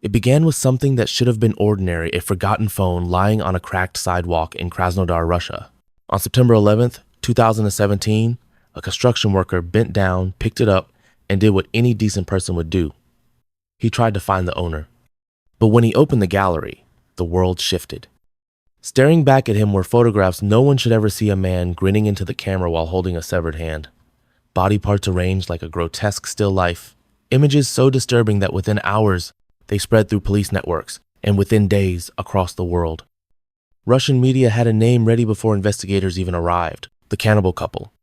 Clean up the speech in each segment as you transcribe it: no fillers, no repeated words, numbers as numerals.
It began with something that should have been ordinary, a forgotten phone lying on a cracked sidewalk in Krasnodar, Russia. On September 11th, 2017, a construction worker bent down, picked it up, and did what any decent person would do. He tried to find the owner. But when he opened the gallery, the world shifted. Staring back at him were photographs no one should ever see: a man grinning into the camera while holding a severed hand, body parts arranged like a grotesque still life, images so disturbing that within hours they spread through police networks, and within days across the world. Russian media had a name ready before investigators even arrived: the cannibal couple.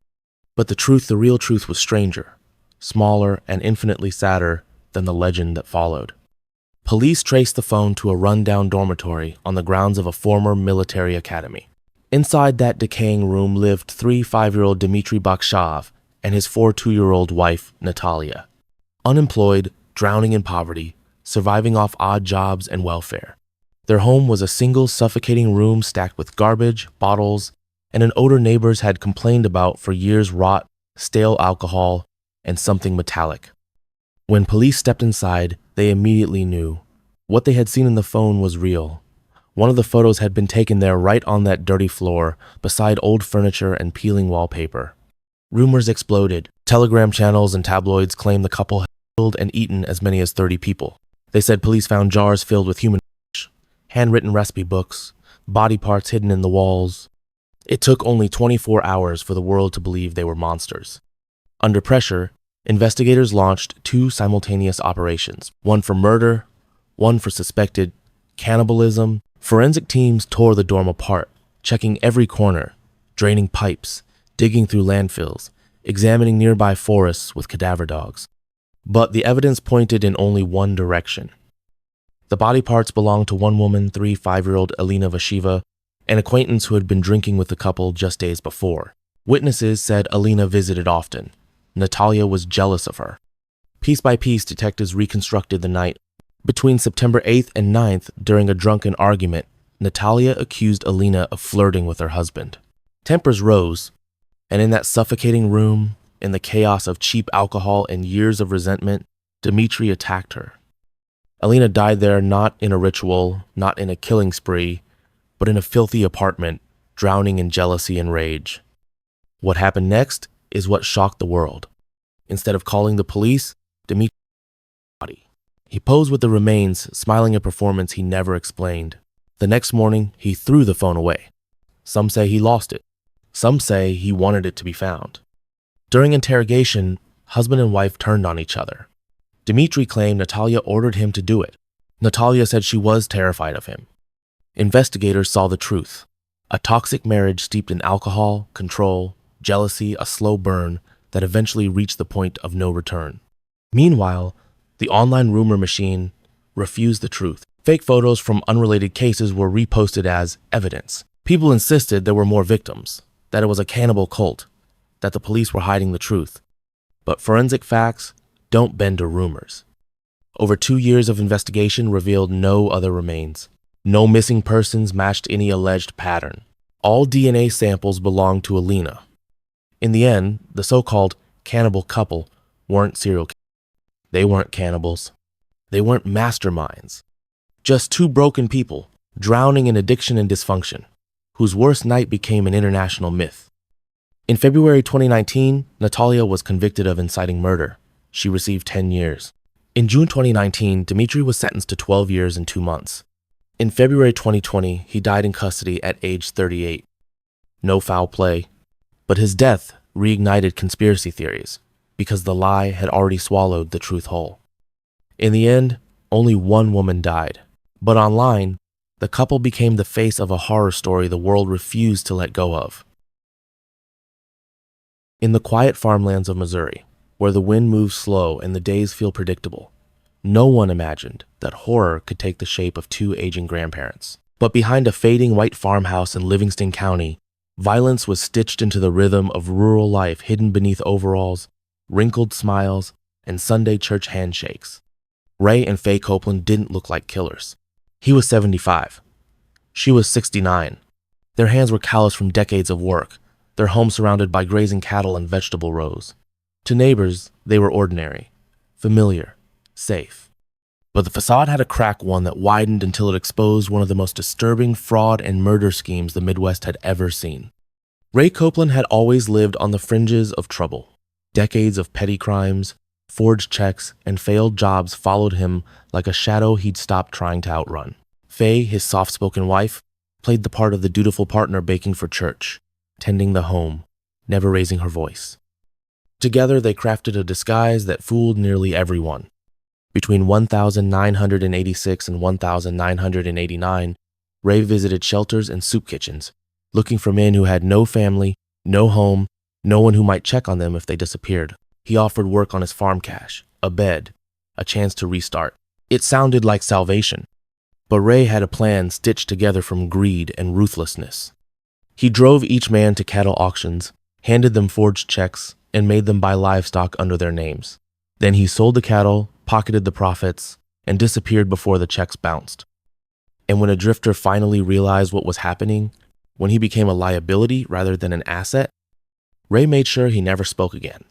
But the real truth was stranger, smaller, and infinitely sadder than the legend that followed. Police traced the phone to a rundown dormitory on the grounds of a former military academy. Inside that decaying room lived 3 5-year-old Dmitry Bakshav and his 4 2-year-old wife, Natalia. Unemployed, drowning in poverty, surviving off odd jobs and welfare. Their home was a single suffocating room stacked with garbage, bottles, and an odor neighbors had complained about for years: rot, stale alcohol, and something metallic. When police stepped inside, they immediately knew. What they had seen in the phone was real. One of the photos had been taken there, right on that dirty floor, beside old furniture and peeling wallpaper. Rumors exploded. Telegram channels and tabloids claimed the couple had killed and eaten as many as 30 people. They said police found jars filled with human flesh, handwritten recipe books, body parts hidden in the walls. It took only 24 hours for the world to believe they were monsters. Under pressure, investigators launched 2 simultaneous operations, one for murder, one for suspected cannibalism. Forensic teams tore the dorm apart, checking every corner, draining pipes, digging through landfills, examining nearby forests with cadaver dogs. But the evidence pointed in only one direction. The body parts belonged to one woman, 3 5-year-old Alina Vashiva, an acquaintance who had been drinking with the couple just days before. Witnesses said Alina visited often. Natalia was jealous of her. Piece by piece, detectives reconstructed the night. Between September 8th and 9th, during a drunken argument, Natalia accused Alina of flirting with her husband. Tempers rose, and in that suffocating room, in the chaos of cheap alcohol and years of resentment, Dmitry attacked her. Alina died there, not in a ritual, not in a killing spree, but in a filthy apartment, drowning in jealousy and rage. What happened next is what shocked the world. Instead of calling the police, Dmitry body. He posed with the remains, smiling a performance he never explained. The next morning, he threw the phone away. Some say he lost it. Some say he wanted it to be found. During interrogation, husband and wife turned on each other. Dmitry claimed Natalia ordered him to do it. Natalia said she was terrified of him. Investigators saw the truth: a toxic marriage steeped in alcohol, control, jealousy, a slow burn that eventually reached the point of no return. Meanwhile, the online rumor machine refused the truth. Fake photos from unrelated cases were reposted as evidence. People insisted there were more victims, that it was a cannibal cult, that the police were hiding the truth. But forensic facts don't bend to rumors. Over 2 years of investigation revealed no other remains. No missing persons matched any alleged pattern. All DNA samples belonged to Alina. In the end, the so-called cannibal couple weren't serial killers. They weren't cannibals. They weren't masterminds. Just 2 broken people, drowning in addiction and dysfunction, whose worst night became an international myth. In February 2019, Natalia was convicted of inciting murder. She received 10 years. In June 2019, Dmitry was sentenced to 12 years and 2 months. In February 2020, he died in custody at age 38. No foul play, but his death reignited conspiracy theories because the lie had already swallowed the truth whole. In the end, only one woman died, but online, the couple became the face of a horror story the world refused to let go of. In the quiet farmlands of Missouri, where the wind moves slow and the days feel predictable, no one imagined that horror could take the shape of 2 aging grandparents. But behind a fading white farmhouse in Livingston County, violence was stitched into the rhythm of rural life, hidden beneath overalls, wrinkled smiles, and Sunday church handshakes. Ray and Faye Copeland didn't look like killers. He was 75. She was 69. Their hands were calloused from decades of work, their home surrounded by grazing cattle and vegetable rows. To neighbors, they were ordinary, familiar, safe. But the facade had a crack, one that widened until it exposed one of the most disturbing fraud and murder schemes the Midwest had ever seen. Ray Copeland had always lived on the fringes of trouble. Decades of petty crimes, forged checks, and failed jobs followed him like a shadow he'd stopped trying to outrun. Faye, his soft-spoken wife, played the part of the dutiful partner baking for church, tending the home, never raising her voice. Together, they crafted a disguise that fooled nearly everyone. Between 1986 and 1989, Ray visited shelters and soup kitchens, looking for men who had no family, no home, no one who might check on them if they disappeared. He offered work on his farm cash, a bed, a chance to restart. It sounded like salvation, but Ray had a plan stitched together from greed and ruthlessness. He drove each man to cattle auctions, handed them forged checks, and made them buy livestock under their names. Then he sold the cattle, pocketed the profits, and disappeared before the checks bounced. And when a drifter finally realized what was happening, when he became a liability rather than an asset, Ray made sure he never spoke again.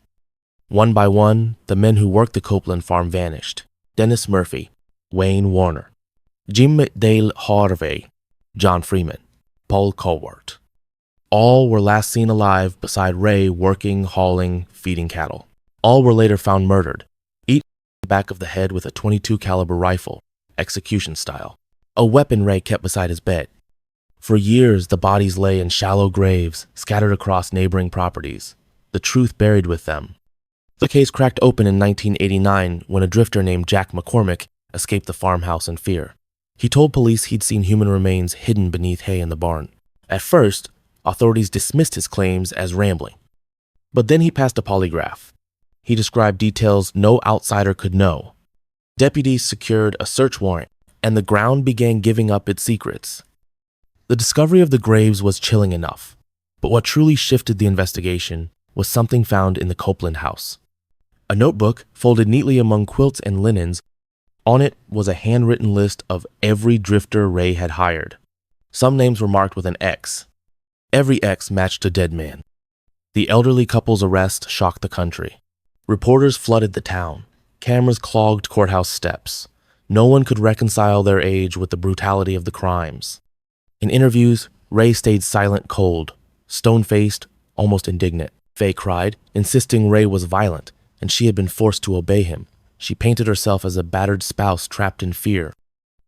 One by one, the men who worked the Copeland farm vanished. Dennis Murphy, Wayne Warner, Jim Dale Harvey, John Freeman, Paul Colwart. All were last seen alive beside Ray working, hauling, feeding cattle. All were later found murdered, each in the back of the head with a .22 caliber rifle, execution style, a weapon Ray kept beside his bed. For years, the bodies lay in shallow graves scattered across neighboring properties, the truth buried with them. The case cracked open in 1989 when a drifter named Jack McCormick escaped the farmhouse in fear. He told police he'd seen human remains hidden beneath hay in the barn. At first, authorities dismissed his claims as rambling. But then he passed a polygraph. He described details no outsider could know. Deputies secured a search warrant, and the ground began giving up its secrets. The discovery of the graves was chilling enough, but what truly shifted the investigation was something found in the Copeland house. A notebook folded neatly among quilts and linens. On it was a handwritten list of every drifter Ray had hired. Some names were marked with an X. Every X matched a dead man. The elderly couple's arrest shocked the country. Reporters flooded the town. Cameras clogged courthouse steps. No one could reconcile their age with the brutality of the crimes. In interviews, Ray stayed silent, cold, stone-faced, almost indignant. Faye cried, insisting Ray was violent, and she had been forced to obey him. She painted herself as a battered spouse trapped in fear.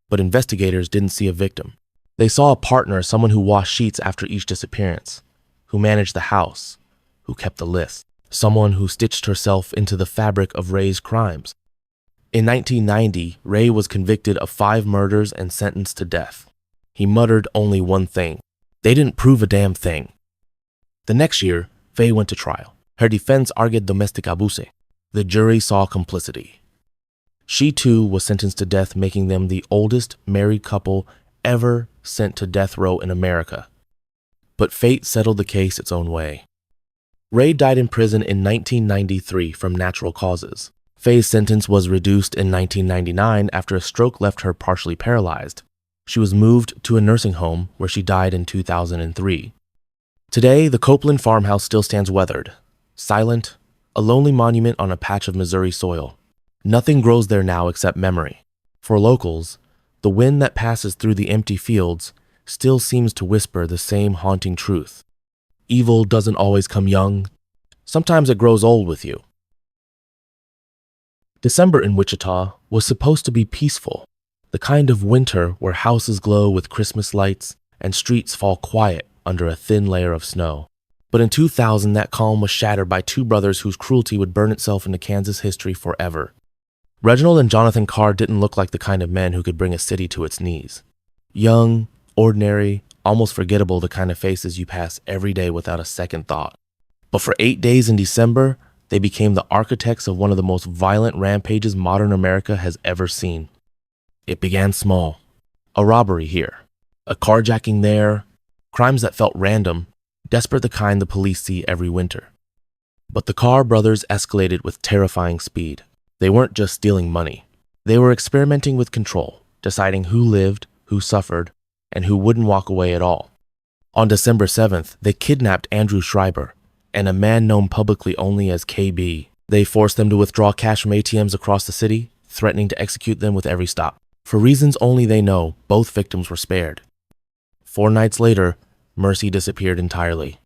But investigators didn't see a victim. They saw a partner, someone who washed sheets after each disappearance, who managed the house, who kept the list, someone who stitched herself into the fabric of Ray's crimes. In 1990, Ray was convicted of 5 murders and sentenced to death. He muttered only one thing: they didn't prove a damn thing. The next year, Faye went to trial. Her defense argued domestic abuse. The jury saw complicity. She too was sentenced to death, making them the oldest married couple ever sent to death row in America. But fate settled the case its own way. Ray died in prison in 1993 from natural causes. Faye's sentence was reduced in 1999 after a stroke left her partially paralyzed. She was moved to a nursing home where she died in 2003. Today, the Copeland farmhouse still stands weathered, silent, a lonely monument on a patch of Missouri soil. Nothing grows there now except memory. For locals, the wind that passes through the empty fields still seems to whisper the same haunting truth. Evil doesn't always come young. Sometimes it grows old with you. December in Wichita was supposed to be peaceful, the kind of winter where houses glow with Christmas lights and streets fall quiet under a thin layer of snow. But in 2000, that calm was shattered by 2 brothers whose cruelty would burn itself into Kansas history forever. Reginald and Jonathan Carr didn't look like the kind of men who could bring a city to its knees. Young, ordinary, almost forgettable, the kind of faces you pass every day without a second thought. But for 8 days in December, they became the architects of one of the most violent rampages modern America has ever seen. It began small. A robbery here, a carjacking there, crimes that felt random, desperate, the kind the police see every winter. But the Carr brothers escalated with terrifying speed. They weren't just stealing money. They were experimenting with control, deciding who lived, who suffered, and who wouldn't walk away at all. On December 7th, they kidnapped Andrew Schreiber and a man known publicly only as KB. They forced them to withdraw cash from ATMs across the city, threatening to execute them with every stop. For reasons only they know, both victims were spared. 4 nights later, Mercy disappeared entirely.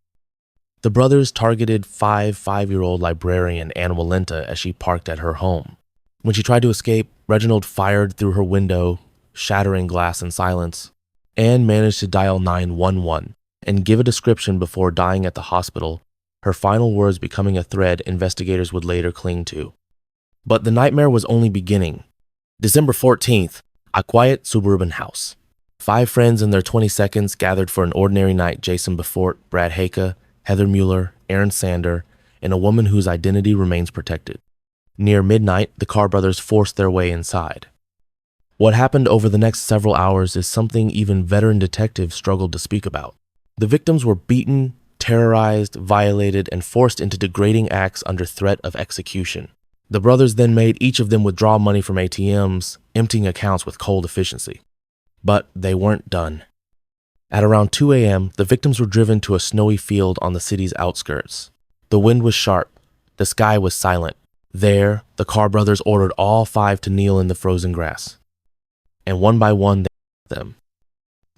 The brothers targeted 5-year-old librarian Anna Walenta as she parked at her home. When she tried to escape, Reginald fired through her window, shattering glass in silence. Anne managed to dial 911 and give a description before dying at the hospital, her final words becoming a thread investigators would later cling to. But the nightmare was only beginning. December 14th, a quiet suburban house. 5 friends in their 22nds gathered for an ordinary night. Jason Beaufort, Brad Haka, Heather Mueller, Aaron Sander, and a woman whose identity remains protected. Near midnight, the Carr brothers forced their way inside. What happened over the next several hours is something even veteran detectives struggled to speak about. The victims were beaten, terrorized, violated, and forced into degrading acts under threat of execution. The brothers then made each of them withdraw money from ATMs, emptying accounts with cold efficiency. But they weren't done. At around 2 a.m., the victims were driven to a snowy field on the city's outskirts. The wind was sharp. The sky was silent. There, the Carr brothers ordered all 5 to kneel in the frozen grass. And one by one, they killed them.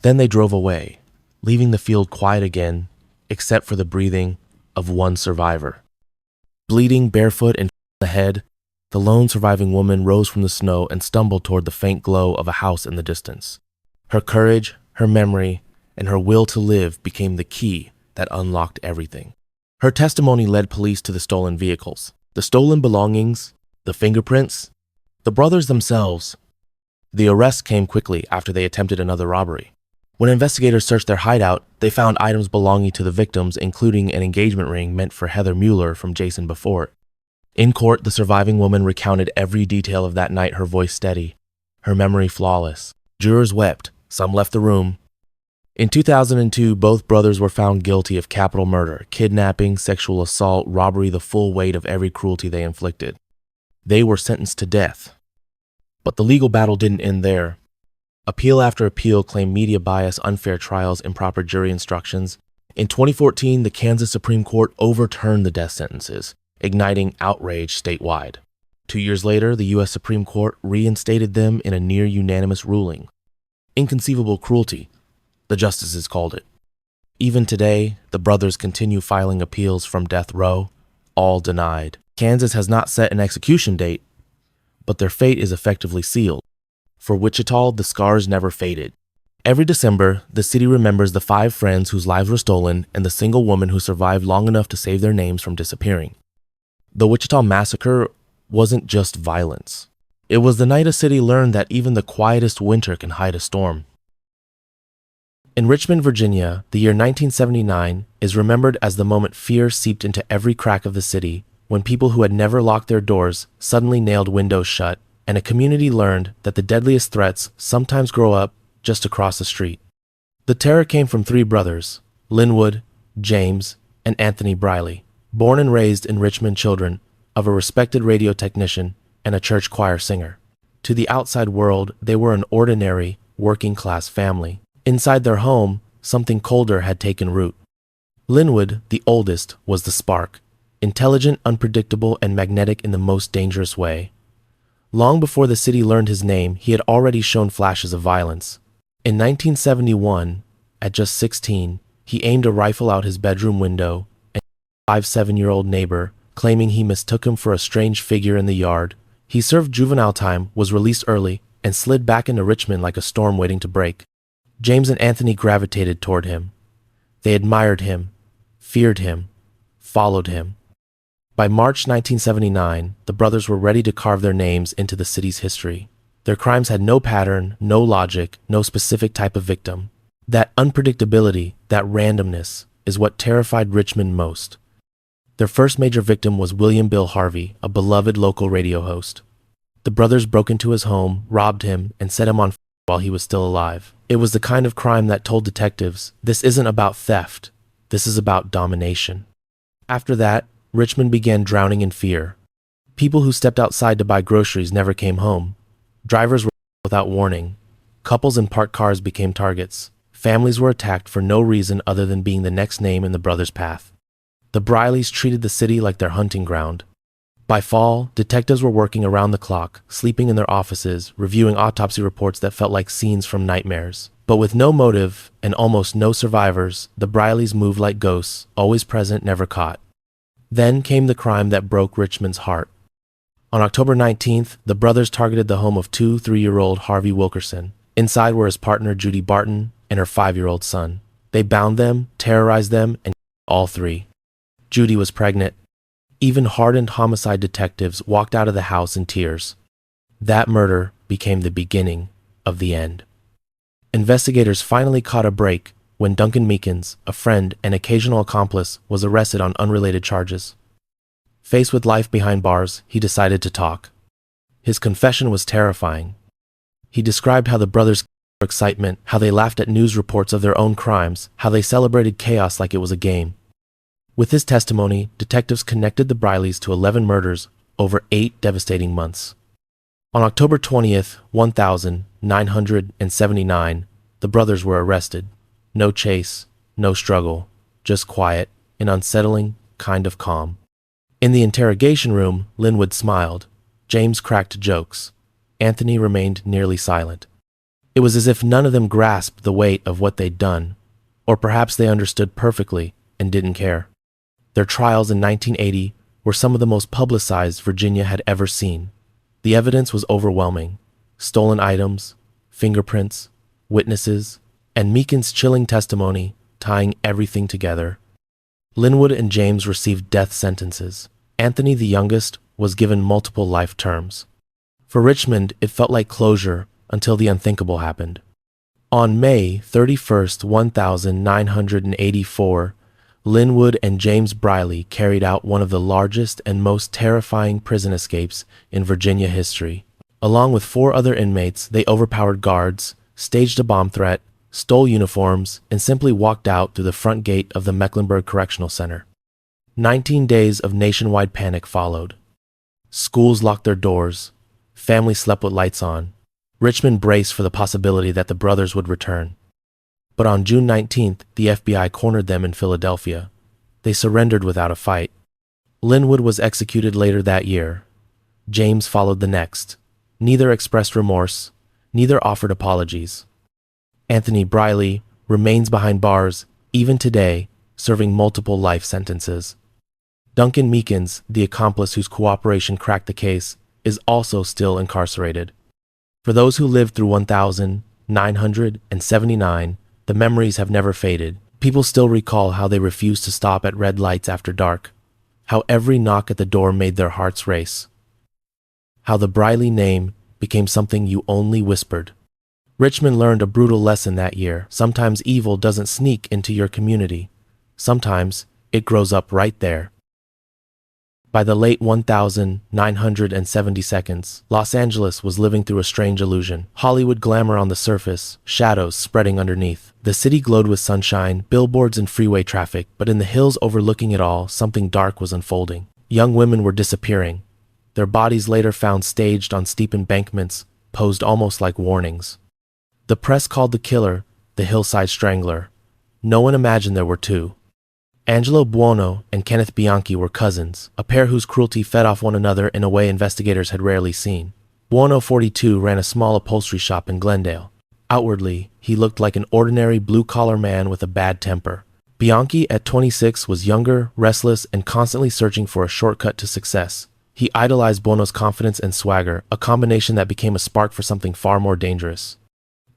Then they drove away, leaving the field quiet again, except for the breathing of one survivor. Bleeding, barefoot, and the head, the lone surviving woman rose from the snow and stumbled toward the faint glow of a house in the distance. Her courage, her memory, and her will to live became the key that unlocked everything. Her testimony led police to the stolen vehicles, the stolen belongings, the fingerprints, the brothers themselves. The arrest came quickly after they attempted another robbery. When investigators searched their hideout, they found items belonging to the victims, including an engagement ring meant for Heather Mueller from Jason Beaufort. In court, the surviving woman recounted every detail of that night, her voice steady, her memory flawless. Jurors wept. Some left the room. In 2002, both brothers were found guilty of capital murder, kidnapping, sexual assault, robbery, the full weight of every cruelty they inflicted. They were sentenced to death. But the legal battle didn't end there. Appeal after appeal claimed media bias, unfair trials, improper jury instructions. In 2014, the Kansas Supreme Court overturned the death sentences, igniting outrage statewide. 2 years later, the U.S. Supreme Court reinstated them in a near-unanimous ruling. Inconceivable cruelty, the justices called it. Even today, the brothers continue filing appeals from death row, all denied. Kansas has not set an execution date, but their fate is effectively sealed. For Wichita, the scars never faded. Every December, the city remembers the 5 friends whose lives were stolen and the single woman who survived long enough to save their names from disappearing. The Wichita Massacre wasn't just violence. It was the night a city learned that even the quietest winter can hide a storm. In Richmond, Virginia, the year 1979 is remembered as the moment fear seeped into every crack of the city, when people who had never locked their doors suddenly nailed windows shut, and a community learned that the deadliest threats sometimes grow up just across the street. The terror came from 3 brothers, Linwood, James, and Anthony Briley, born and raised in Richmond, children of a respected radio technician and a church choir singer. To the outside world, they were an ordinary, working-class family. Inside their home, something colder had taken root. Linwood, the oldest, was the spark, intelligent, unpredictable, and magnetic in the most dangerous way. Long before the city learned his name, he had already shown flashes of violence. In 1971, at just 16, he aimed a rifle out his bedroom window and a 5-7-year-old neighbor, claiming he mistook him for a strange figure in the yard. He served juvenile time, was released early, and slid back into Richmond like a storm waiting to break. James and Anthony gravitated toward him. They admired him, feared him, followed him. By March 1979, the brothers were ready to carve their names into the city's history. Their crimes had no pattern, no logic, no specific type of victim. That unpredictability, that randomness, is what terrified Richmond most. Their first major victim was William Bill Harvey, a beloved local radio host. The brothers broke into his home, robbed him, and set him on fire while he was still alive. It was the kind of crime that told detectives, this isn't about theft, this is about domination. After that, Richmond began drowning in fear. People who stepped outside to buy groceries never came home. Drivers were without warning. Couples in parked cars became targets. Families were attacked for no reason other than being the next name in the brothers' path. The Brileys treated the city like their hunting ground. By fall, detectives were working around the clock, sleeping in their offices, reviewing autopsy reports that felt like scenes from nightmares. But with no motive and almost no survivors, the Brileys moved like ghosts, always present, never caught. Then came the crime that broke Richmond's heart. On October 19th, the brothers targeted the home of 3-year-old Harvey Wilkerson. Inside were his partner Judy Barton and her 5-year-old son. They bound them, terrorized them, and all three. Judy was pregnant. Even hardened homicide detectives walked out of the house in tears. That murder became the beginning of the end. Investigators finally caught a break when Duncan Meekins, a friend and occasional accomplice, was arrested on unrelated charges. Faced with life behind bars, he decided to talk. His confession was terrifying. He described how the brothers' excitement, how they laughed at news reports of their own crimes, how they celebrated chaos like it was a game. With his testimony, detectives connected the Brileys to 11 murders over 8 devastating months. On October 20th, 1979, the brothers were arrested. No chase, no struggle, just quiet, an unsettling kind of calm. In the interrogation room, Linwood smiled. James cracked jokes. Anthony remained nearly silent. It was as if none of them grasped the weight of what they'd done, or perhaps they understood perfectly and didn't care. Their trials in 1980 were some of the most publicized Virginia had ever seen. The evidence was overwhelming. Stolen items, fingerprints, witnesses, and Meekins' chilling testimony tying everything together. Linwood and James received death sentences. Anthony, the youngest, was given multiple life terms. For Richmond, it felt like closure until the unthinkable happened. On May 31st, 1984, Linwood and James Briley carried out one of the largest and most terrifying prison escapes in Virginia history. Along with 4 other inmates, they overpowered guards, staged a bomb threat, stole uniforms, and simply walked out through the front gate of the Mecklenburg Correctional Center. 19 days of nationwide panic followed. Schools locked their doors. Families slept with lights on. Richmond braced for the possibility that the brothers would return. But on June 19th, the FBI cornered them in Philadelphia. They surrendered without a fight. Linwood was executed later that year. James followed the next. Neither expressed remorse. Neither offered apologies. Anthony Briley remains behind bars, even today, serving multiple life sentences. Duncan Meekins, the accomplice whose cooperation cracked the case, is also still incarcerated. For those who lived through 1979, the memories have never faded. People still recall how they refused to stop at red lights after dark, how every knock at the door made their hearts race, how the Briley name became something you only whispered. Richmond learned a brutal lesson that year. Sometimes evil doesn't sneak into your community. Sometimes it grows up right there. By the late 1970s, Los Angeles was living through a strange illusion. Hollywood glamour on the surface, shadows spreading underneath. The city glowed with sunshine, billboards and freeway traffic, but in the hills overlooking it all, something dark was unfolding. Young women were disappearing. Their bodies later found staged on steep embankments, posed almost like warnings. The press called the killer the Hillside Strangler. No one imagined there were 2. Angelo Buono and Kenneth Bianchi were cousins, a pair whose cruelty fed off one another in a way investigators had rarely seen. Buono, 42, ran a small upholstery shop in Glendale. Outwardly, he looked like an ordinary blue-collar man with a bad temper. Bianchi, at 26, was younger, restless, and constantly searching for a shortcut to success. He idolized Buono's confidence and swagger, a combination that became a spark for something far more dangerous.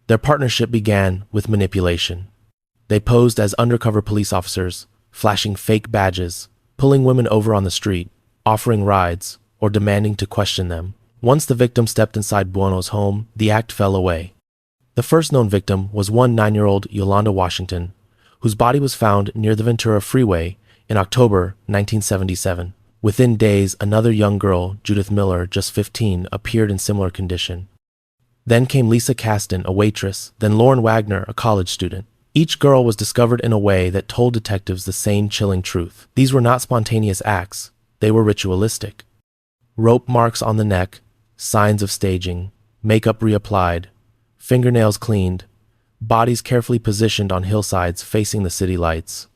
Their partnership began with manipulation. They posed as undercover police officers, flashing fake badges, pulling women over on the street, offering rides, or demanding to question them. Once the victim stepped inside Buono's home, the act fell away. The first known victim was 9-year-old Yolanda Washington, whose body was found near the Ventura Freeway in October 1977. Within days, another young girl, Judith Miller, just 15, appeared in similar condition. Then came Lisa Caston, a waitress, then Lauren Wagner, a college student. Each girl was discovered in a way that told detectives the same chilling truth. These were not spontaneous acts, they were ritualistic. Rope marks on the neck, signs of staging, makeup reapplied, fingernails cleaned, bodies carefully positioned on hillsides facing the city lights.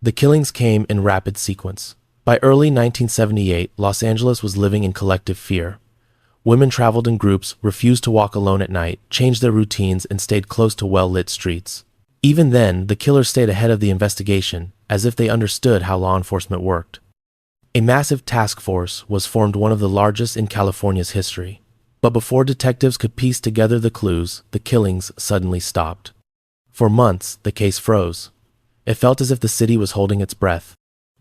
The killings came in rapid sequence. By early 1978, Los Angeles was living in collective fear. Women traveled in groups, refused to walk alone at night, changed their routines, and stayed close to well-lit streets. Even then, the killers stayed ahead of the investigation, as if they understood how law enforcement worked. A massive task force was formed, one of the largest in California's history. But before detectives could piece together the clues, the killings suddenly stopped. For months, the case froze. It felt as if the city was holding its breath.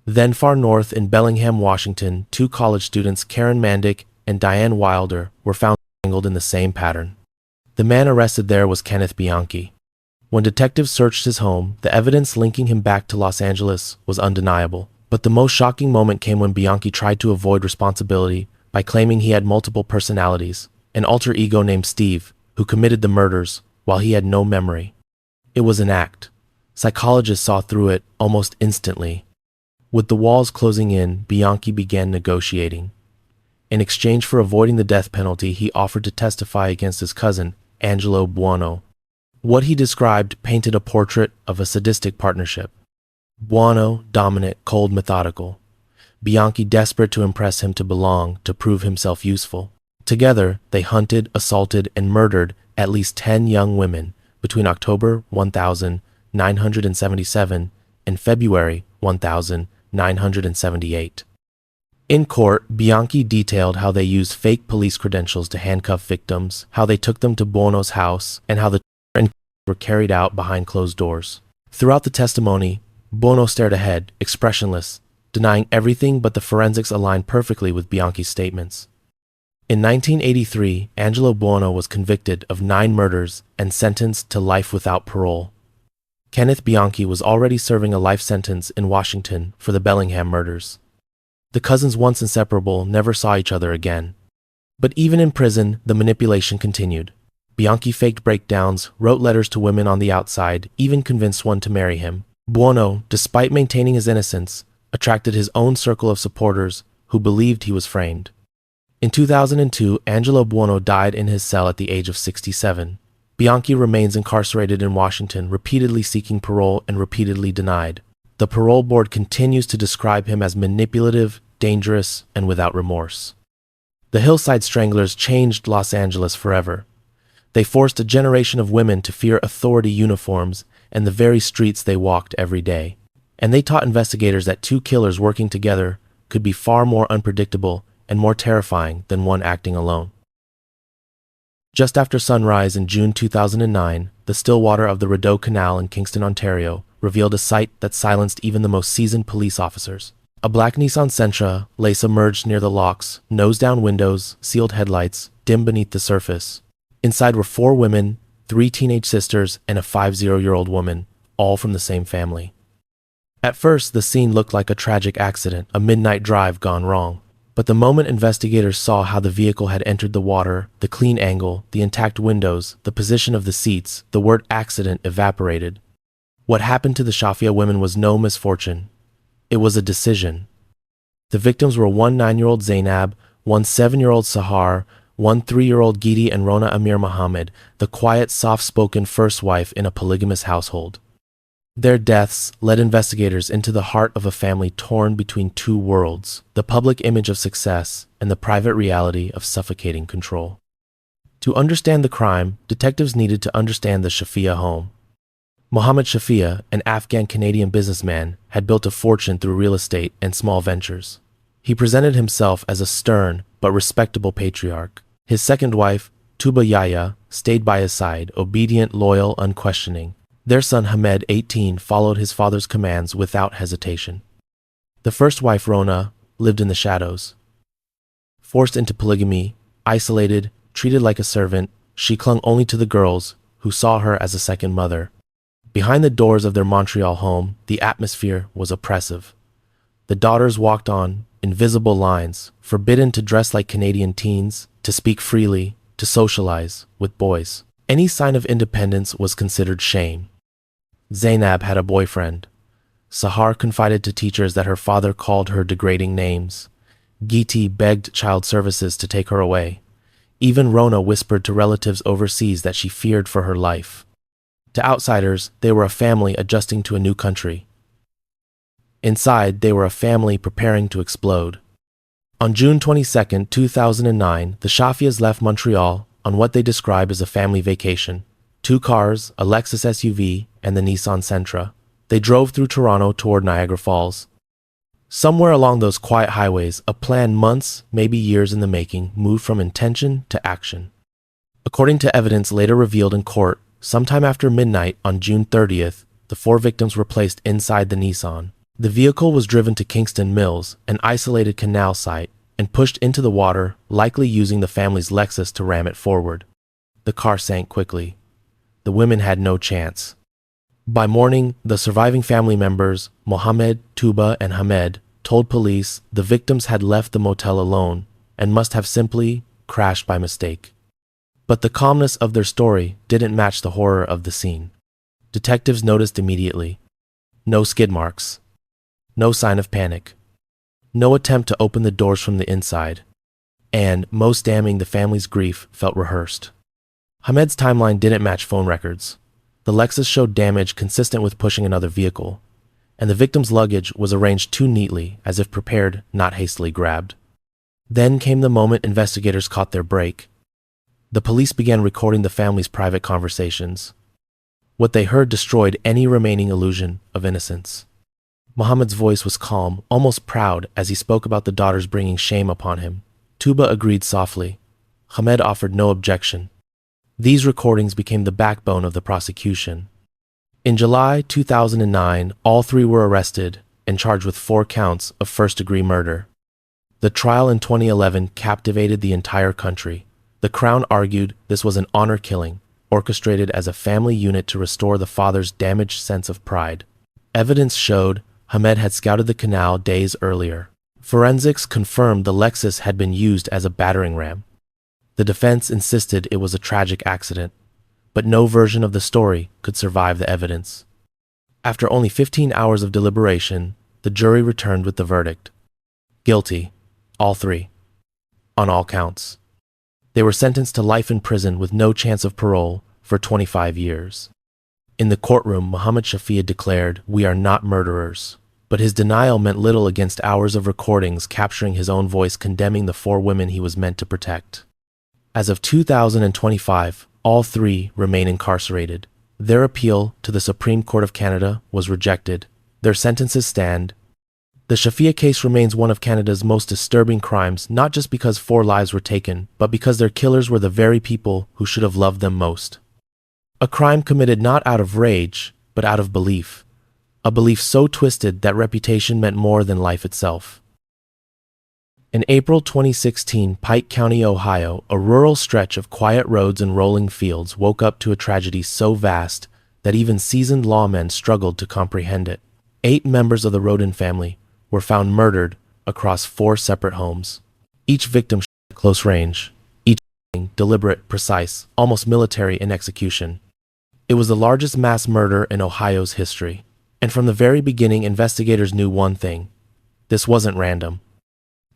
Then far north in Bellingham, Washington, two college students, Karen Mandick and Diane Wilder, were found tangled in the same pattern. The man arrested there was Kenneth Bianchi. When detectives searched his home, the evidence linking him back to Los Angeles was undeniable. But the most shocking moment came when Bianchi tried to avoid responsibility by claiming he had multiple personalities, an alter ego named Steve, who committed the murders while he had no memory. It was an act. Psychologists saw through it almost instantly. With the walls closing in, Bianchi began negotiating. In exchange for avoiding the death penalty, he offered to testify against his cousin, Angelo Buono. What he described painted a portrait of a sadistic partnership. Buono, dominant, cold, methodical. Bianchi desperate to impress him, to belong, to prove himself useful. Together, they hunted, assaulted, and murdered at least 10 young women between October 1977 and February 1978. In court, Bianchi detailed how they used fake police credentials to handcuff victims, how they took them to Buono's house, and how the were carried out behind closed doors. Throughout the testimony, Buono stared ahead, expressionless, denying everything, but the forensics aligned perfectly with Bianchi's statements. In 1983, Angelo Buono was convicted of 9 murders and sentenced to life without parole. Kenneth Bianchi was already serving a life sentence in Washington for the Bellingham murders. The cousins, once inseparable, never saw each other again. But even in prison, the manipulation continued. Bianchi faked breakdowns, wrote letters to women on the outside, even convinced one to marry him. Buono, despite maintaining his innocence, attracted his own circle of supporters who believed he was framed. In 2002, Angelo Buono died in his cell at the age of 67. Bianchi remains incarcerated in Washington, repeatedly seeking parole and repeatedly denied. The parole board continues to describe him as manipulative, dangerous, and without remorse. The Hillside Stranglers changed Los Angeles forever. They forced a generation of women to fear authority uniforms and the very streets they walked every day. And they taught investigators that 2 killers working together could be far more unpredictable and more terrifying than one acting alone. Just after sunrise in June 2009, the still water of the Rideau Canal in Kingston, Ontario, revealed a sight that silenced even the most seasoned police officers. A black Nissan Sentra lay submerged near the locks, nose-down windows, sealed headlights, dim beneath the surface. Inside were 4 women, 3 teenage sisters, and a 50-year-old woman, all from the same family. At first, the scene looked like a tragic accident, a midnight drive gone wrong. But the moment investigators saw how the vehicle had entered the water, the clean angle, the intact windows, the position of the seats, the word accident evaporated. What happened to the Shafia women was no misfortune. It was a decision. The victims were 1 9-year-old Zainab, 1 7-year-old Sahar, 1 3-year-old Gidi, and Rona Amir Muhammad, the quiet, soft-spoken first wife in a polygamous household. Their deaths led investigators into the heart of a family torn between 2 worlds, the public image of success and the private reality of suffocating control. To understand the crime, detectives needed to understand the Shafia home. Mohammed Shafia, an Afghan-Canadian businessman, had built a fortune through real estate and small ventures. He presented himself as a stern but respectable patriarch. His second wife, Tuba Yahya, stayed by his side, obedient, loyal, unquestioning. Their son Hamed, 18, followed his father's commands without hesitation. The first wife, Rona, lived in the shadows. Forced into polygamy, isolated, treated like a servant, she clung only to the girls, who saw her as a second mother. Behind the doors of their Montreal home, the atmosphere was oppressive. The daughters walked on invisible lines, forbidden to dress like Canadian teens, to speak freely, to socialize with boys. Any sign of independence was considered shame. Zainab had a boyfriend. Sahar confided to teachers that her father called her degrading names. Giti begged child services to take her away. Even Rona whispered to relatives overseas that she feared for her life. To outsiders, they were a family adjusting to a new country. Inside, they were a family preparing to explode. On June 22, 2009, the Shafias left Montreal on what they describe as a family vacation. 2 cars, a Lexus SUV, and the Nissan Sentra. They drove through Toronto toward Niagara Falls. Somewhere along those quiet highways, a plan months, maybe years in the making, moved from intention to action. According to evidence later revealed in court, sometime after midnight on June 30th, the 4 victims were placed inside the Nissan. The vehicle was driven to Kingston Mills, an isolated canal site, and pushed into the water, likely using the family's Lexus to ram it forward. The car sank quickly. The women had no chance. By morning, the surviving family members, Mohammed, Tuba, and Hamed, told police the victims had left the motel alone and must have simply crashed by mistake. But the calmness of their story didn't match the horror of the scene. Detectives noticed immediately. No skid marks. No sign of panic. No attempt to open the doors from the inside. And, most damning, the family's grief felt rehearsed. Hamed's timeline didn't match phone records. The Lexus showed damage consistent with pushing another vehicle, and the victim's luggage was arranged too neatly, as if prepared, not hastily grabbed. Then came the moment investigators caught their break. The police began recording the family's private conversations. What they heard destroyed any remaining illusion of innocence. Mohammed's voice was calm, almost proud, as he spoke about the daughters bringing shame upon him. Tuba agreed softly. Hamed offered no objection. These recordings became the backbone of the prosecution. In July 2009, all 3 were arrested and charged with 4 counts of first-degree murder. The trial in 2011 captivated the entire country. The Crown argued this was an honor killing, orchestrated as a family unit to restore the father's damaged sense of pride. Evidence showed Hamed had scouted the canal days earlier. Forensics confirmed the Lexus had been used as a battering ram. The defense insisted it was a tragic accident, but no version of the story could survive the evidence. After only 15 hours of deliberation, the jury returned with the verdict. Guilty, all 3, on all counts. They were sentenced to life in prison with no chance of parole for 25 years. In the courtroom, Muhammad Shafia declared, "We are not murderers." But his denial meant little against hours of recordings capturing his own voice condemning the 4 women he was meant to protect. As of 2025, all 3 remain incarcerated. Their appeal to the Supreme Court of Canada was rejected. Their sentences stand. The Shafia case remains one of Canada's most disturbing crimes, not just because 4 lives were taken, but because their killers were the very people who should have loved them most. A crime committed not out of rage, but out of belief. A belief so twisted that reputation meant more than life itself. In April 2016, Pike County, Ohio, a rural stretch of quiet roads and rolling fields woke up to a tragedy so vast that even seasoned lawmen struggled to comprehend it. 8 members of the Rodin family were found murdered across 4 separate homes. Each victim shot at close range, each deliberate, precise, almost military in execution. It was the largest mass murder in Ohio's history. And from the very beginning, investigators knew one thing. This wasn't random.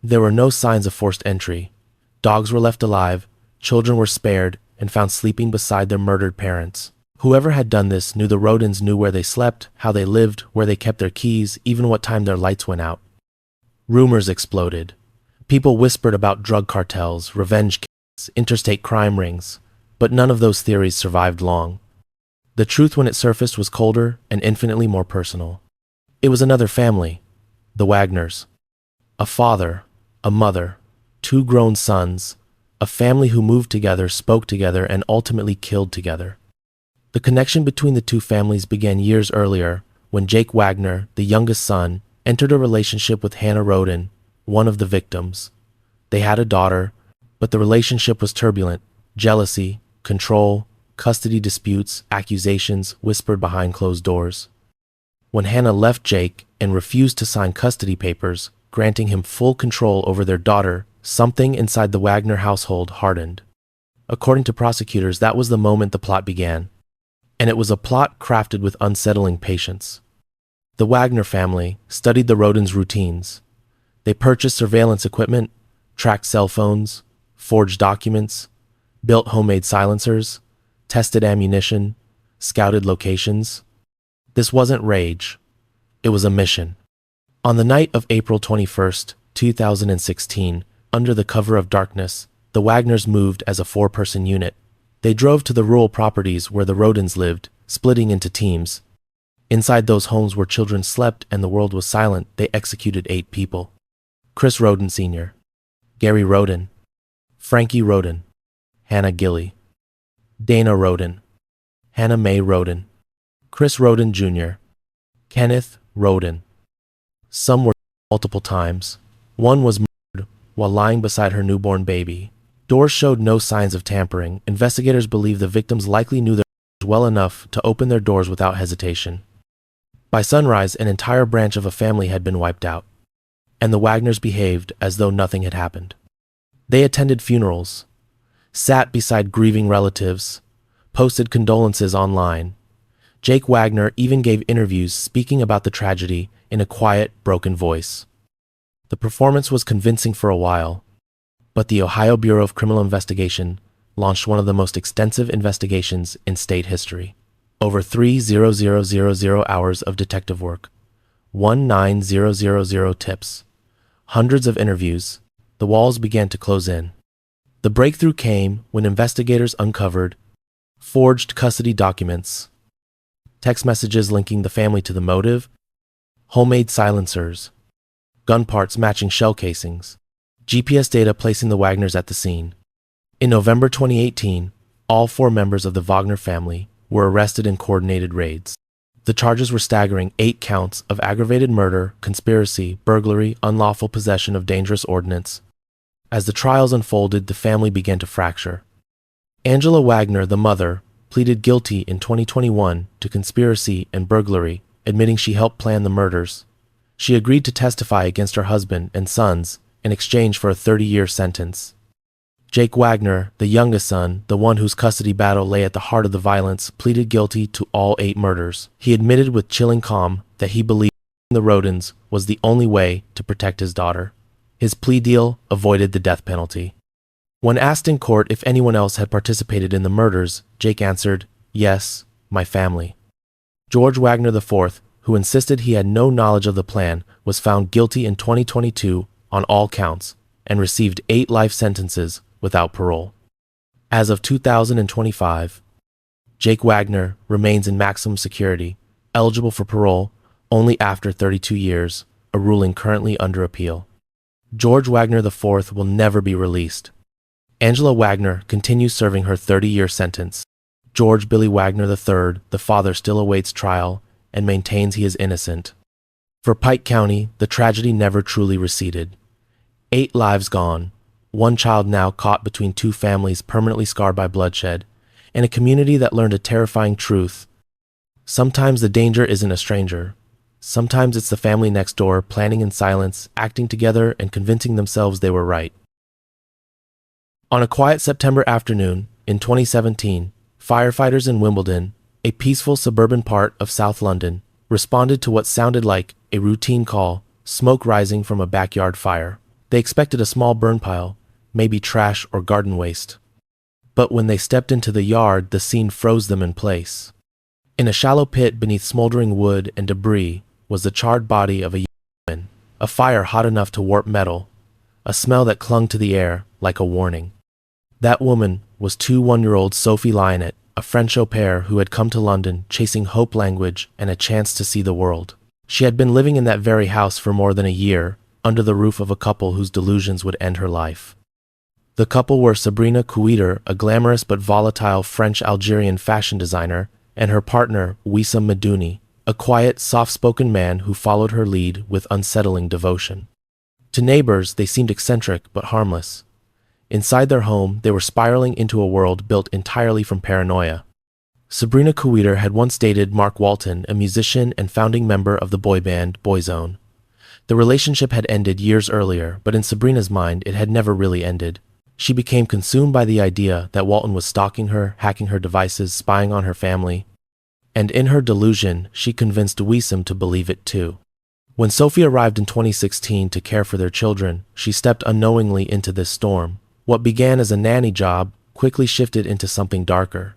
There were no signs of forced entry. Dogs were left alive, children were spared, and found sleeping beside their murdered parents. Whoever had done this knew the Rodins knew where they slept, how they lived, where they kept their keys, even what time their lights went out. Rumors exploded. People whispered about drug cartels, revenge killings, interstate crime rings, but none of those theories survived long. The truth when it surfaced was colder and infinitely more personal. It was another family, the Wagners. A father, a mother, 2 grown sons, a family who moved together, spoke together, and ultimately killed together. The connection between the 2 families began years earlier when Jake Wagner, the youngest son, entered a relationship with Hannah Rodin, one of the victims. They had a daughter, but the relationship was turbulent. Jealousy, control, custody disputes, accusations whispered behind closed doors. When Hannah left Jake and refused to sign custody papers, granting him full control over their daughter, something inside the Wagner household hardened. According to prosecutors, that was the moment the plot began. And it was a plot crafted with unsettling patience. The Wagner family studied the Rodins' routines. They purchased surveillance equipment, tracked cell phones, forged documents, built homemade silencers, tested ammunition, scouted locations. This wasn't rage. It was a mission. On the night of April 21st, 2016, under the cover of darkness, the Wagners moved as a four-person unit. They drove to the rural properties where the Rodins lived, splitting into teams. Inside those homes where children slept and the world was silent, they executed 8 people. Chris Rodin Sr., Gary Rodin, Frankie Rodin, Hannah Gilley, Dana Rodin, Hannah Mae Rodin, Chris Rodin Jr., Kenneth Rodin. Some were multiple times. One was murdered while lying beside her newborn baby. Doors showed no signs of tampering. Investigators believe the victims likely knew their well enough to open their doors without hesitation. By sunrise, an entire branch of a family had been wiped out, and the Wagners behaved as though nothing had happened. They attended funerals, sat beside grieving relatives, posted condolences online. Jake Wagner even gave interviews speaking about the tragedy in a quiet, broken voice. The performance was convincing for a while, but the Ohio Bureau of Criminal Investigation launched one of the most extensive investigations in state history. Over 3,000 hours of detective work, 19,000 tips, hundreds of interviews. The walls began to close in. The breakthrough came when investigators uncovered forged custody documents, text messages linking the family to the motive, homemade silencers, gun parts matching shell casings, GPS data placing the Wagners at the scene. In November 2018, all 4 members of the Wagner family were arrested in coordinated raids. The charges were staggering: 8 counts of aggravated murder, conspiracy, burglary, unlawful possession of dangerous ordnance. As the trials unfolded, the family began to fracture. Angela Wagner, the mother, pleaded guilty in 2021 to conspiracy and burglary, admitting she helped plan the murders. She agreed to testify against her husband and sons in exchange for a 30-year sentence. Jake Wagner, the youngest son, the one whose custody battle lay at the heart of the violence, pleaded guilty to all 8 murders. He admitted with chilling calm that he believed the Rodins was the only way to protect his daughter. His plea deal avoided the death penalty. When asked in court if anyone else had participated in the murders, Jake answered, "Yes, my family." George Wagner IV, who insisted he had no knowledge of the plan, was found guilty in 2022 on all counts and received 8 life sentences without parole. As of 2025, Jake Wagner remains in maximum security, eligible for parole only after 32 years, a ruling currently under appeal. George Wagner IV will never be released. Angela Wagner continues serving her 30-year sentence. George Billy Wagner III, the father, still awaits trial and maintains he is innocent. For Pike County, the tragedy never truly receded. 8 lives gone, 1 child now caught between 2 families permanently scarred by bloodshed, and a community that learned a terrifying truth. Sometimes the danger isn't a stranger. Sometimes it's the family next door, planning in silence, acting together, and convincing themselves they were right. On a quiet September afternoon in 2017, firefighters in Wimbledon, a peaceful suburban part of South London, responded to what sounded like a routine call, smoke rising from a backyard fire. They expected a small burn pile, maybe trash or garden waste. But when they stepped into the yard, the scene froze them in place. In a shallow pit beneath smoldering wood and debris was the charred body of a young woman, a fire hot enough to warp metal, a smell that clung to the air like a warning. That woman was 21-year-old Sophie Lionnet, a French au pair who had come to London chasing hope, language, and a chance to see the world. She had been living in that very house for more than a year, under the roof of a couple whose delusions would end her life. The couple were Sabrina Couider, a glamorous but volatile French-Algerian fashion designer, and her partner, Wissam Medouni, a quiet, soft-spoken man who followed her lead with unsettling devotion. To neighbors, they seemed eccentric but harmless. Inside their home, they were spiraling into a world built entirely from paranoia. Sabrina Couider had once dated Mark Walton, a musician and founding member of the boy band Boyzone. The relationship had ended years earlier, but in Sabrina's mind, it had never really ended. She became consumed by the idea that Walton was stalking her, hacking her devices, spying on her family. And in her delusion, she convinced Wissam to believe it too. When Sophie arrived in 2016 to care for their children, she stepped unknowingly into this storm. What began as a nanny job quickly shifted into something darker.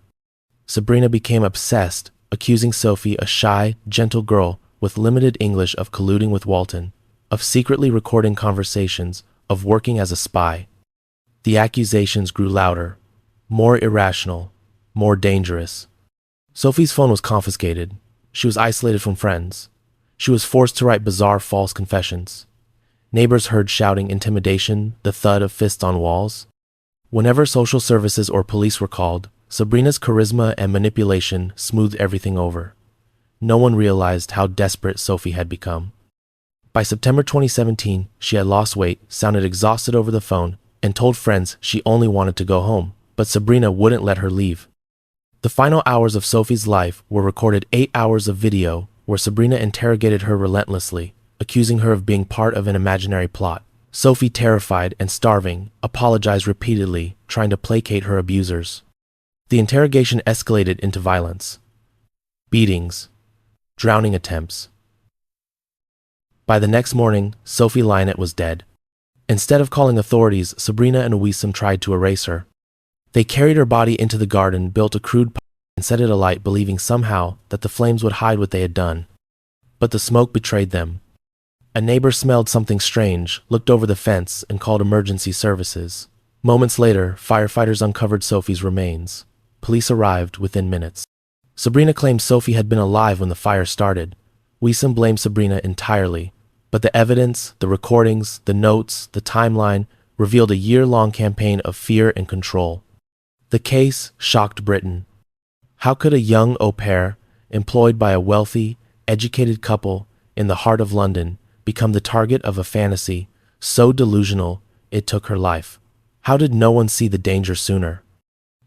Sabrina became obsessed, accusing Sophie, a shy, gentle girl with limited English, of colluding with Walton, of secretly recording conversations, of working as a spy. The accusations grew louder, more irrational, more dangerous. Sophie's phone was confiscated. She was isolated from friends. She was forced to write bizarre false confessions. Neighbors heard shouting intimidation, the thud of fists on walls. Whenever social services or police were called, Sabrina's charisma and manipulation smoothed everything over. No one realized how desperate Sophie had become. By September 2017, she had lost weight, sounded exhausted over the phone, and told friends she only wanted to go home, but Sabrina wouldn't let her leave. The final hours of Sophie's life were recorded 8 hours of video where Sabrina interrogated her relentlessly, accusing her of being part of an imaginary plot. Sophie, terrified and starving, apologized repeatedly, trying to placate her abusers. The interrogation escalated into violence. Beatings, drowning attempts. By the next morning, Sophie Lynette was dead. Instead of calling authorities, Sabrina and Wissam tried to erase her. They carried her body into the garden, built a crude pyre, and set it alight, believing somehow that the flames would hide what they had done. But the smoke betrayed them. A neighbor smelled something strange, looked over the fence, and called emergency services. Moments later, firefighters uncovered Sophie's remains. Police arrived within minutes. Sabrina claimed Sophie had been alive when the fire started. Wissam blamed Sabrina entirely, but the evidence, the recordings, the notes, the timeline revealed a year-long campaign of fear and control. The case shocked Britain. How could a young au pair, employed by a wealthy, educated couple in the heart of London, become the target of a fantasy so delusional it took her life? How did no one see the danger sooner?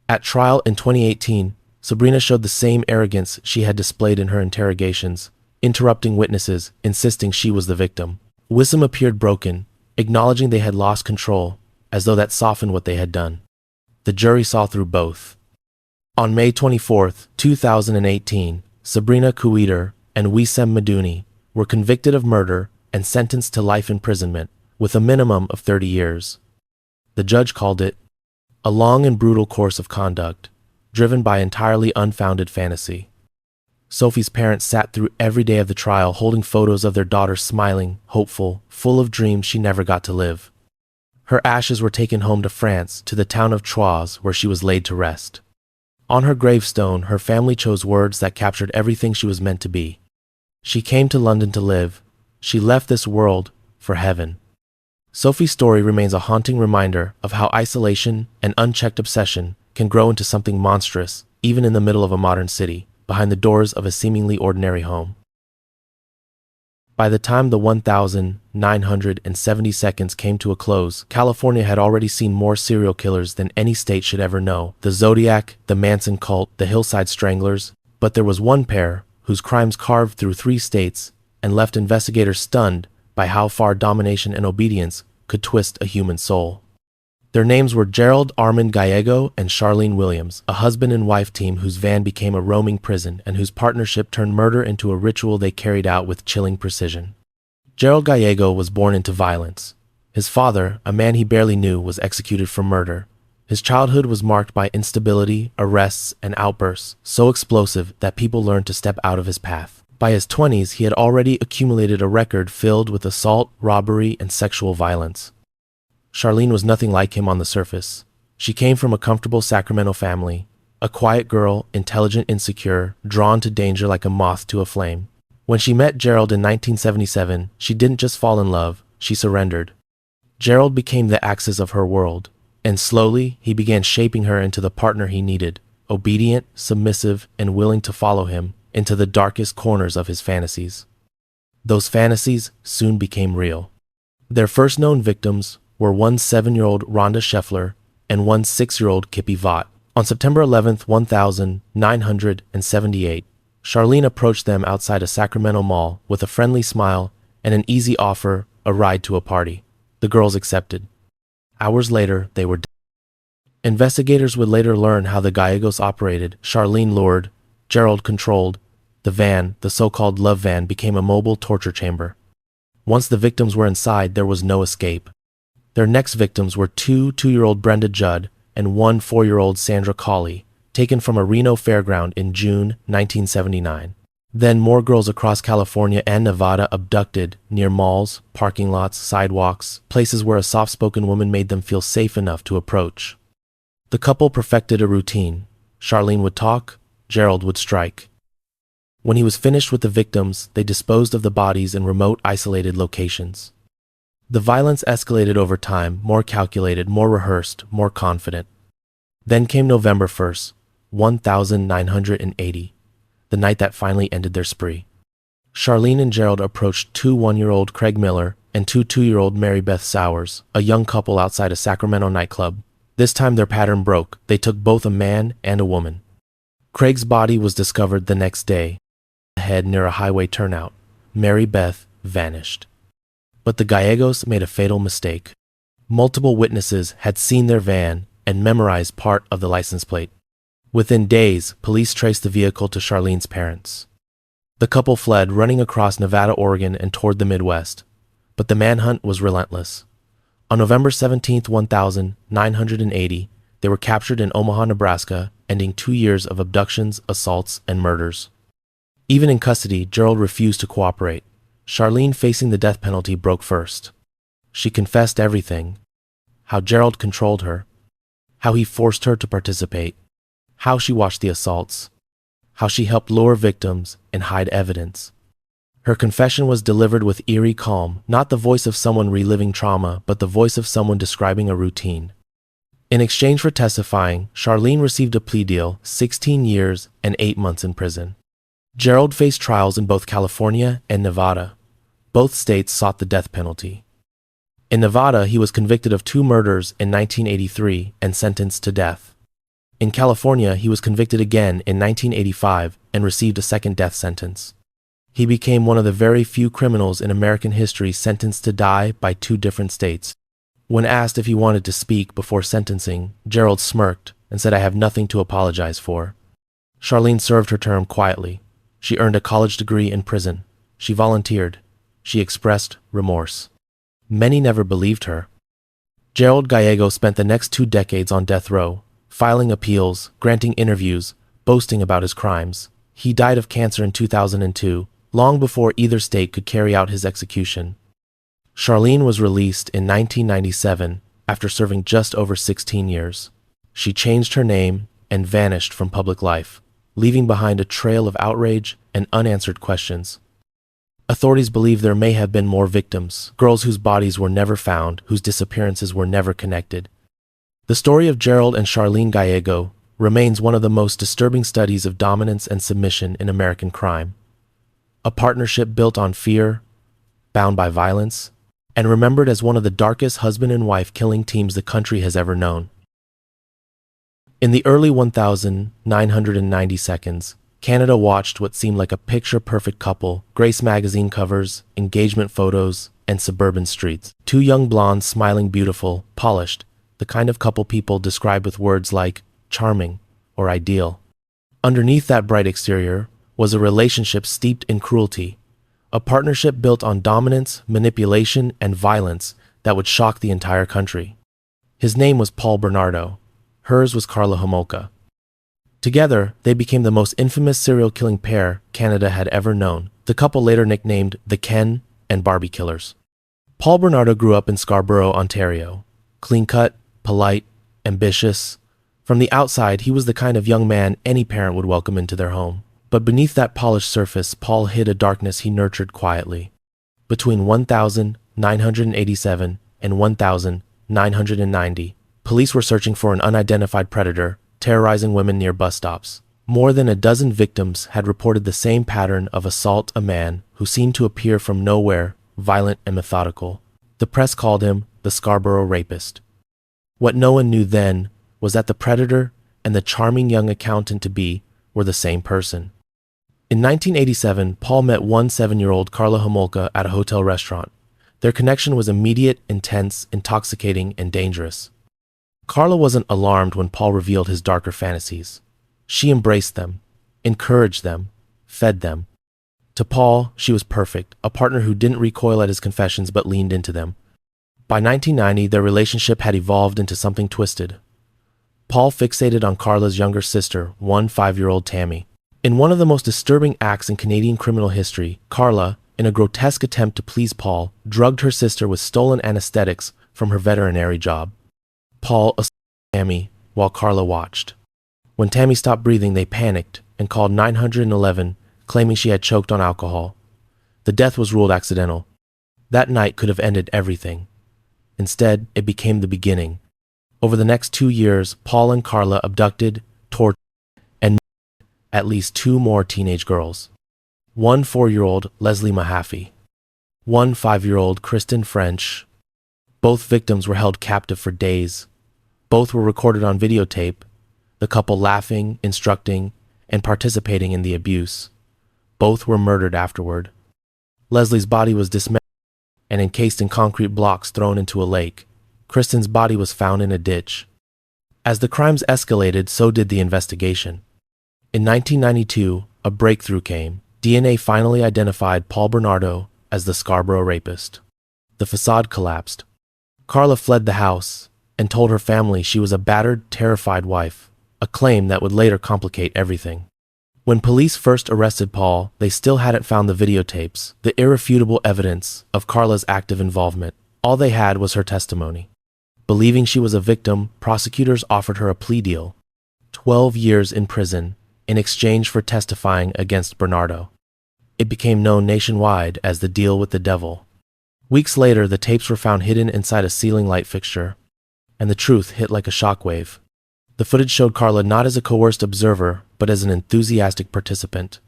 At trial in 2018, Sabrina showed the same arrogance she had displayed in her interrogations, interrupting witnesses, insisting she was the victim. Wissam appeared broken, acknowledging they had lost control, as though that softened what they had done. The jury saw through both. On May 24, 2018, Sabrina Kuiter and Wissam Madouni were convicted of murder and sentenced to life imprisonment, with a minimum of 30 years. The judge called it a long and brutal course of conduct, driven by entirely unfounded fantasy. Sophie's parents sat through every day of the trial, holding photos of their daughter smiling, hopeful, full of dreams she never got to live. Her ashes were taken home to France, to the town of Troyes, where she was laid to rest. On her gravestone, her family chose words that captured everything she was meant to be. She came to London to live. She left this world for heaven. Sophie's story remains a haunting reminder of how isolation and unchecked obsession can grow into something monstrous, even in the middle of a modern city, behind the doors of a seemingly ordinary home. By the time the 1,970 seconds came to a close, California had already seen more serial killers than any state should ever know: the Zodiac, the Manson cult, the Hillside Stranglers. But there was one pair whose crimes carved through 3 states and left investigators stunned by how far domination and obedience could twist a human soul. Their names were Gerald Armand Gallego and Charlene Williams, a husband and wife team whose van became a roaming prison and whose partnership turned murder into a ritual they carried out with chilling precision. Gerald Gallego was born into violence. His father, a man he barely knew, was executed for murder. His childhood was marked by instability, arrests, and outbursts, so explosive that people learned to step out of his path. By his 20s, he had already accumulated a record filled with assault, robbery, and sexual violence. Charlene was nothing like him on the surface. She came from a comfortable Sacramento family, a quiet girl, intelligent, insecure, drawn to danger like a moth to a flame. When she met Gerald in 1977, she didn't just fall in love, she surrendered. Gerald became the axis of her world, and slowly he began shaping her into the partner he needed, obedient, submissive, and willing to follow him into the darkest corners of his fantasies. Those fantasies soon became real. Their first known victims were one 7-year-old Rhonda Scheffler and one 6-year-old Kippy Vaught. On September 11, 1978, Charlene approached them outside a Sacramento mall with a friendly smile and an easy offer, a ride to a party. The girls accepted. Hours later, they were dead. Investigators would later learn how the Gallegos operated. Charlene lured, Gerald controlled. The van, the so-called love van, became a mobile torture chamber. Once the victims were inside, there was no escape. Their next victims were 2-year-old Brenda Judd and 4-year-old Sandra Cawley, taken from a Reno fairground in June 1979. Then more girls across California and Nevada abducted near malls, parking lots, sidewalks, places where a soft-spoken woman made them feel safe enough to approach. The couple perfected a routine. Charlene would talk, Gerald would strike. When he was finished with the victims, they disposed of the bodies in remote, isolated locations. The violence escalated over time, more calculated, more rehearsed, more confident. Then came November 1st, 1980, the night that finally ended their spree. Charlene and Gerald approached 2 one-year-old Craig Miller and 2 two-year-old Mary Beth Sowers, a young couple outside a Sacramento nightclub. This time their pattern broke. They took both a man and a woman. Craig's body was discovered the next day, ahead near a highway turnout. Mary Beth vanished. But the Gallegos made a fatal mistake. Multiple witnesses had seen their van and memorized part of the license plate. Within days, police traced the vehicle to Charlene's parents. The couple fled, running across Nevada, Oregon, and toward the Midwest. But the manhunt was relentless. On November 17, 1980, they were captured in Omaha, Nebraska, ending 2 years of abductions, assaults, and murders. Even in custody, Gerald refused to cooperate. Charlene, facing the death penalty, broke first. She confessed everything: how Gerald controlled her, how he forced her to participate, how she watched the assaults, how she helped lure victims and hide evidence. Her confession was delivered with eerie calm, not the voice of someone reliving trauma, but the voice of someone describing a routine. In exchange for testifying, Charlene received a plea deal, 16 years and 8 months in prison. Gerald faced trials in both California and Nevada. Both states sought the death penalty. In Nevada, he was convicted of 2 murders in 1983 and sentenced to death. In California, he was convicted again in 1985 and received a second death sentence. He became one of the very few criminals in American history sentenced to die by 2 different states. When asked if he wanted to speak before sentencing, Gerald smirked and said, "I have nothing to apologize for." Charlene served her term quietly. She earned a college degree in prison. She volunteered. She expressed remorse. Many never believed her. Gerald Gallego spent the next 2 decades on death row, filing appeals, granting interviews, boasting about his crimes. He died of cancer in 2002, long before either state could carry out his execution. Charlene was released in 1997 after serving just over 16 years. She changed her name and vanished from public life, leaving behind a trail of outrage and unanswered questions. Authorities believe there may have been more victims, girls whose bodies were never found, whose disappearances were never connected. The story of Gerald and Charlene Gallego remains one of the most disturbing studies of dominance and submission in American crime. A partnership built on fear, bound by violence, and remembered as one of the darkest husband and wife killing teams the country has ever known. In the early 1990 seconds, Canada watched what seemed like a picture-perfect couple: Grace magazine covers, engagement photos, and suburban streets. 2 young blondes, smiling, beautiful, polished, the kind of couple people describe with words like charming or ideal. Underneath that bright exterior was a relationship steeped in cruelty, a partnership built on dominance, manipulation, and violence that would shock the entire country. His name was Paul Bernardo. Hers was Karla Homolka. Together, they became the most infamous serial killing pair Canada had ever known, the couple later nicknamed the Ken and Barbie Killers. Paul Bernardo grew up in Scarborough, Ontario. Clean-cut, polite, ambitious. From the outside, he was the kind of young man any parent would welcome into their home. But beneath that polished surface, Paul hid a darkness he nurtured quietly. Between 1987 and 1990, police were searching for an unidentified predator, terrorizing women near bus stops. More than a dozen victims had reported the same pattern of assault: a man who seemed to appear from nowhere, violent and methodical. The press called him the Scarborough Rapist. What no one knew then was that the predator and the charming young accountant-to-be were the same person. In 1987, Paul met 17-year-old Karla Homolka at a hotel restaurant. Their connection was immediate, intense, intoxicating, and dangerous. Karla wasn't alarmed when Paul revealed his darker fantasies. She embraced them, encouraged them, fed them. To Paul, she was perfect, a partner who didn't recoil at his confessions but leaned into them. By 1990, their relationship had evolved into something twisted. Paul fixated on Karla's younger sister, 5-year-old Tammy. In one of the most disturbing acts in Canadian criminal history, Carla, in a grotesque attempt to please Paul, drugged her sister with stolen anesthetics from her veterinary job. Paul assaulted Tammy while Carla watched. When Tammy stopped breathing, they panicked and called 911, claiming she had choked on alcohol. The death was ruled accidental. That night could have ended everything. Instead, it became the beginning. Over the next 2 years, Paul and Carla abducted, tortured, and murdered at least 2 more teenage girls. One 4-year-old, Leslie Mahaffey. One 5-year-old, Kristen French. Both victims were held captive for days. Both were recorded on videotape, the couple laughing, instructing, and participating in the abuse. Both were murdered afterward. Leslie's body was dismembered and encased in concrete blocks thrown into a lake. Kristen's body was found in a ditch. As the crimes escalated, so did the investigation. In 1992, a breakthrough came. DNA finally identified Paul Bernardo as the Scarborough rapist. The facade collapsed. Carla fled the house and told her family she was a battered, terrified wife, a claim that would later complicate everything. When police first arrested Paul, they still hadn't found the videotapes, the irrefutable evidence of Carla's active involvement. All they had was her testimony. Believing she was a victim, prosecutors offered her a plea deal, 12 years in prison, in exchange for testifying against Bernardo. It became known nationwide as the deal with the devil. Weeks later, the tapes were found hidden inside a ceiling light fixture, and the truth hit like a shockwave. The footage showed Carla not as a coerced observer, but as an enthusiastic participant,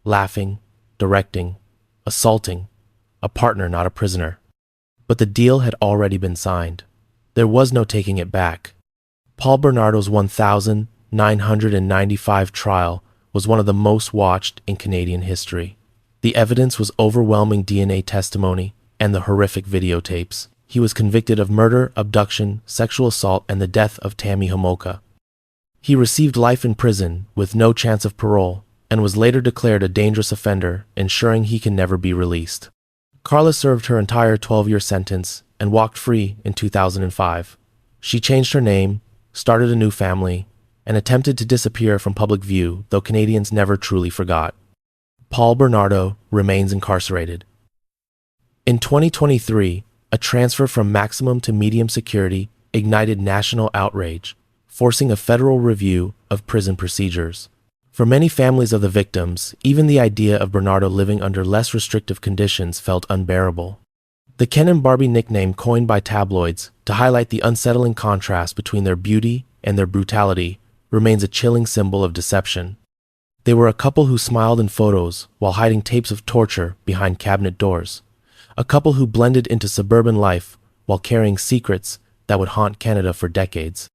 laughing, directing, assaulting, a partner, not a prisoner. But the deal had already been signed. There was no taking it back. Paul Bernardo's 1,995 trial was one of the most watched in Canadian history. The evidence was overwhelming DNA testimony and the horrific videotapes. He was convicted of murder, abduction, sexual assault, and the death of Tammy Homolka. He received life in prison with no chance of parole and was later declared a dangerous offender, ensuring he can never be released. Carla served her entire 12-year sentence and walked free in 2005. She changed her name, started a new family, and attempted to disappear from public view, though Canadians never truly forgot. Paul Bernardo remains incarcerated. In 2023, a transfer from maximum to medium security ignited national outrage, forcing a federal review of prison procedures. For many families of the victims, even the idea of Bernardo living under less restrictive conditions felt unbearable. The Ken and Barbie nickname coined by tabloids to highlight the unsettling contrast between their beauty and their brutality remains a chilling symbol of deception. They were a couple who smiled in photos while hiding tapes of torture behind cabinet doors. A couple who blended into suburban life while carrying secrets that would haunt Canada for decades.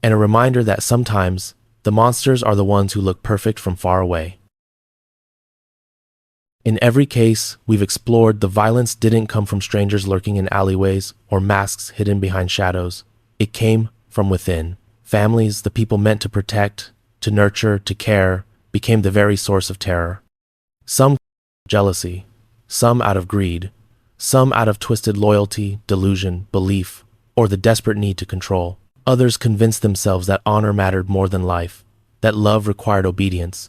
And a reminder that sometimes the monsters are the ones who look perfect from far away. In every case we've explored, the violence didn't come from strangers lurking in alleyways or masks hidden behind shadows. It came from within. Families, the people meant to protect, to nurture, to care, became the very source of terror. Some jealousy, some out of greed, some out of twisted loyalty, delusion, belief, or the desperate need to control. Others convinced themselves that honor mattered more than life, that love required obedience,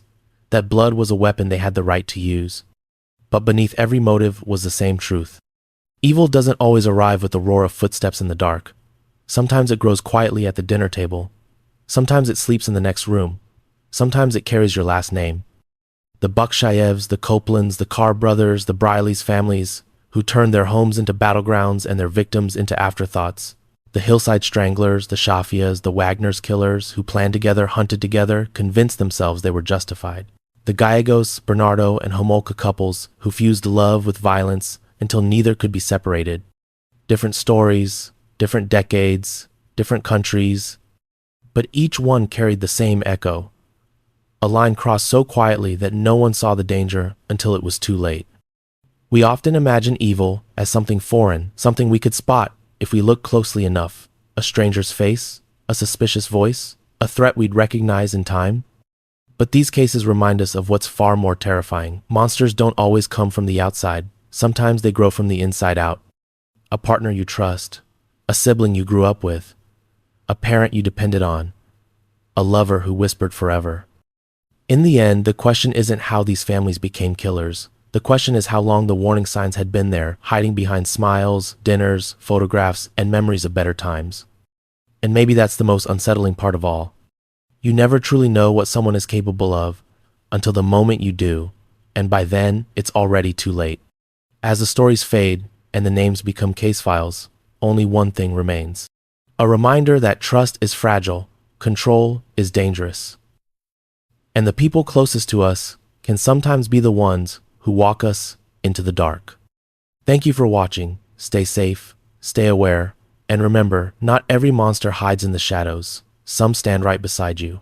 that blood was a weapon they had the right to use. But beneath every motive was the same truth. Evil doesn't always arrive with the roar of footsteps in the dark. Sometimes it grows quietly at the dinner table. Sometimes it sleeps in the next room. Sometimes it carries your last name. The Buckshayevs, the Copelands, the Carr brothers, the Briley's families, who turned their homes into battlegrounds and their victims into afterthoughts. The Hillside Stranglers, the Shafias, the Wagner's killers, who planned together, hunted together, convinced themselves they were justified. The Gallegos, Bernardo, and Homolka couples who fused love with violence until neither could be separated. Different stories, different decades, different countries, but each one carried the same echo. A line crossed so quietly that no one saw the danger until it was too late. We often imagine evil as something foreign, something we could spot if we look closely enough. A stranger's face, a suspicious voice, a threat we'd recognize in time. But these cases remind us of what's far more terrifying. Monsters don't always come from the outside. Sometimes they grow from the inside out. A partner you trust, a sibling you grew up with, a parent you depended on, a lover who whispered forever. In the end, the question isn't how these families became killers. The question is how long the warning signs had been there, hiding behind smiles, dinners, photographs, and memories of better times. And maybe that's the most unsettling part of all. You never truly know what someone is capable of until the moment you do, and by then, it's already too late. As the stories fade and the names become case files, only one thing remains. A reminder that trust is fragile, control is dangerous. And the people closest to us can sometimes be the ones who walk us into the dark. Thank you for watching. Stay safe, stay aware, and remember, not every monster hides in the shadows. Some stand right beside you.